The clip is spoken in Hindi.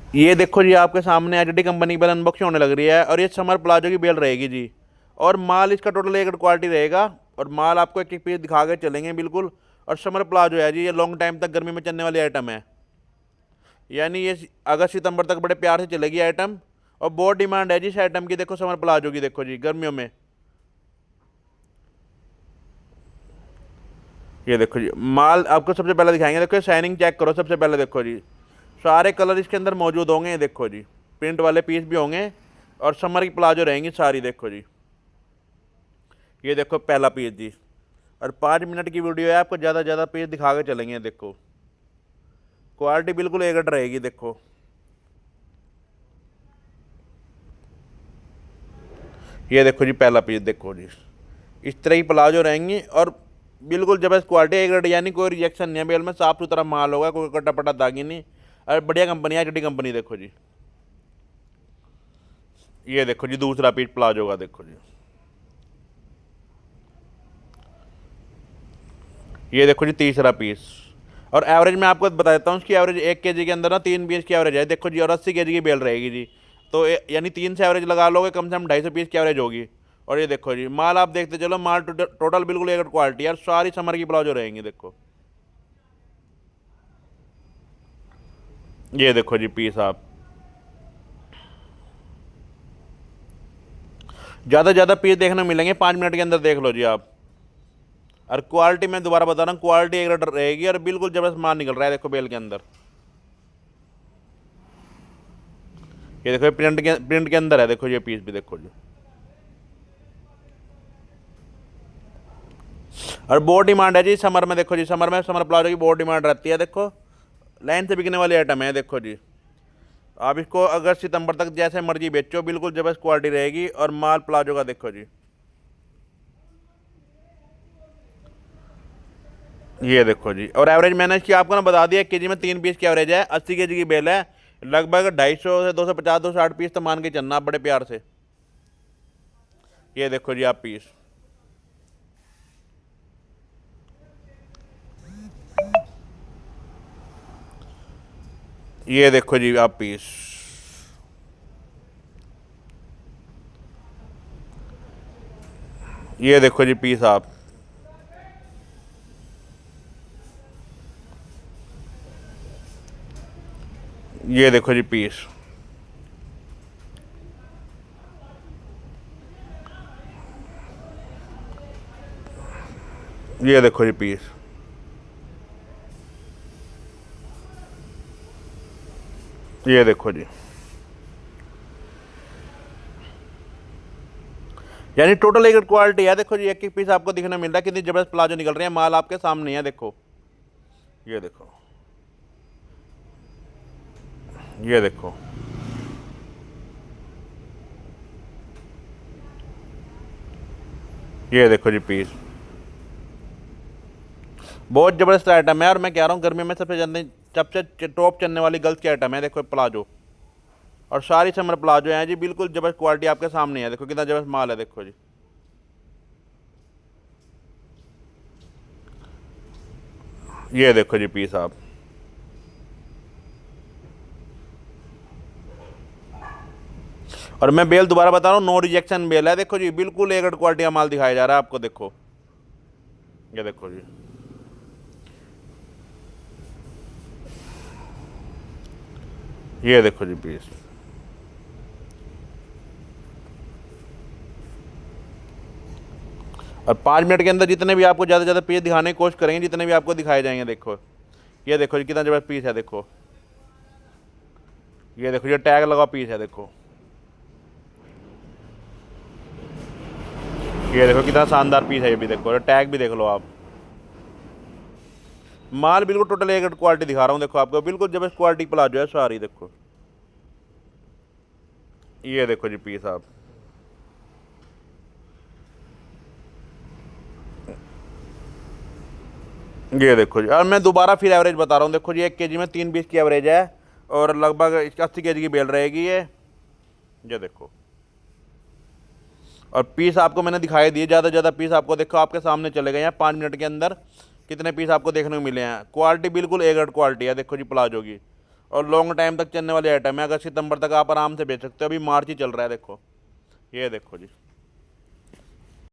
ये देखो जी आपके सामने एचडी कंपनी की बेल अनबॉक्सिंग होने लग रही है और ये समर प्लाजो की बेल रहेगी जी। और माल इसका टोटल एक क्वालिटी रहेगा। और माल आपको एक एक पीस दिखा के चलेंगे बिल्कुल। और समर प्लाजो है जी, ये लॉन्ग टाइम तक गर्मी में चलने वाली आइटम है। यानी ये अगस्त सितंबर तक बड़े प्यार से चलेगी आइटम। और बहुत डिमांड है जी इस आइटम की। देखो समर प्लाजो की, देखो जी गर्मियों में। ये देखो जी माल आपको सबसे पहले दिखाएंगे। देखो शाइनिंग चेक करो सबसे पहले। देखो जी सारे कलर इसके अंदर मौजूद होंगे। ये देखो जी प्रिंट वाले पीस भी होंगे और समर की प्लाजो रहेंगी सारी। देखो जी ये देखो पहला पीस जी। और 5 मिनट की वीडियो है, आपको ज़्यादा से ज़्यादा पीस दिखा के चलेंगे। देखो क्वालिटी बिल्कुल एक गट रहेगी। देखो ये देखो जी पहला पीस। देखो जी इस तरह की प्लाजो रहेंगी और बिल्कुल जबरदस्त क्वालिटी एक गट, यानी कोई रिजेक्शन नहीं है बेल में। साफ सुथरा माल होगा, कोई कटा पटा दागी नहीं। और बढ़िया कंपनी है एचडी कंपनी। देखो जी ये देखो जी दूसरा पीस प्लाजो का। देखो जी ये देखो जी तीसरा पीस। और एवरेज मैं आपको बता देता हूँ, इसकी एवरेज 1 केजी के अंदर ना 3 पीस की एवरेज है। देखो जी और 80 केजी की बेल रहेगी जी। तो यानी 3 से एवरेज लगा लोगे, कम से कम 250 पीस की एवरेज होगी। और ये देखो जी माल आप देखते चलो, माल टोटल बिल्कुल एक क्वालिटी है। सारी समर की प्लाजो रहेंगी। देखो ये देखो जी पीस आप ज़्यादा से ज़्यादा पीस देखने को मिलेंगे 5 मिनट के अंदर। देख लो जी आप। और क्वालिटी मैं दोबारा बता रहा हूँ, क्वालिटी एक रेट रहेगी और बिल्कुल जबरदस्त माल निकल रहा है। देखो बेल के अंदर। ये देखो प्रिंट के अंदर है। देखो ये पीस भी देखो जी। और बहुत डिमांड है जी समर में। देखो जी समर में समर प्लाजो की बहुत डिमांड रहती है। देखो लाइन से बिकने वाली आइटम है। देखो जी आप इसको अगस्त सितंबर तक जैसे मर्जी बेचो, बिल्कुल जबरदस्त क्वालिटी रहेगी। और माल प्लाजो का देखो जी। ये देखो जी और एवरेज मैंने इसकी आपको ना बता दिया, 1 केजी में 3 पीस की एवरेज है। 80 केजी की बेल है। लगभग 250 से 250 260 पीस तो मान के चलना आप बड़े प्यार से। ये देखो जी आप पीस। ये देखो जी आप पीस। ये देखो जी पीस आप। ये देखो जी पीस। ये देखो जी पीस। ये देखो जी यानी टोटल एक क्वालिटी है। देखो जी एक एक पीस आपको दिखने मिल रहा है। कितनी जबरदस्त प्लाजो निकल रही है, माल आपके सामने है। देखो ये देखो। ये देखो ये देखो जी पीस। बहुत जबरदस्त आइटम है और मैं कह रहा हूँ गर्मी में सबसे टॉप चलने वाली गर्ल्स की आइटम है। देखो प्लाजो और सारी समर प्लाजो हैं जी। बिल्कुल जबरदस्त क्वालिटी आपके सामने है। देखो कितना जबरदस्त माल है। देखो जी ये देखो जी पीस आप। और मैं बेल दोबारा बता रहा हूँ, नो रिजेक्शन बेल है। देखो जी बिल्कुल एक क्वालिटी का माल दिखाया जा रहा है आपको। देखो ये देखो जी। ये देखो जी पीस। और 5 मिनट के अंदर जितने भी आपको ज़्यादा से ज़्यादा पीस दिखाने की कोशिश करेंगे, जितने भी आपको दिखाए जाएंगे। देखो ये देखो जी कितना जबरदस्त पीस है। देखो ये देखो ये टैग लगा पीस है। देखो ये देखो कितना शानदार पीस है। ये भी देखो, टैग भी देख लो आप। माल बिल्कुल टोटल एक क्वालिटी दिखा रहा हूँ। देखो आपको बिल्कुल जबरदस्त क्वालिटी प्लाजो है सारी। देखो ये देखो जी पीस आप। ये देखो जी और मैं दोबारा फिर एवरेज बता रहा हूँ। देखो जी 1 केजी में 3 पीस की एवरेज है और लगभग 80 केजी की बेल रहेगी ये देखो। और पीस आपको मैंने दिखाई दिए ज़्यादा से ज़्यादा पीस आपको। देखो आपके सामने चले गए हैं 5 मिनट के अंदर। कितने पीस आपको देखने को मिले हैं। क्वालिटी बिल्कुल ए ग्रेड क्वालिटी है। देखो जी प्लाजो की। और लॉन्ग टाइम तक चलने वाली आइटम है। अगस्त सितंबर तक आप आराम से बेच सकते हो। अभी मार्च ही चल रहा है, देखो ये देखो जी।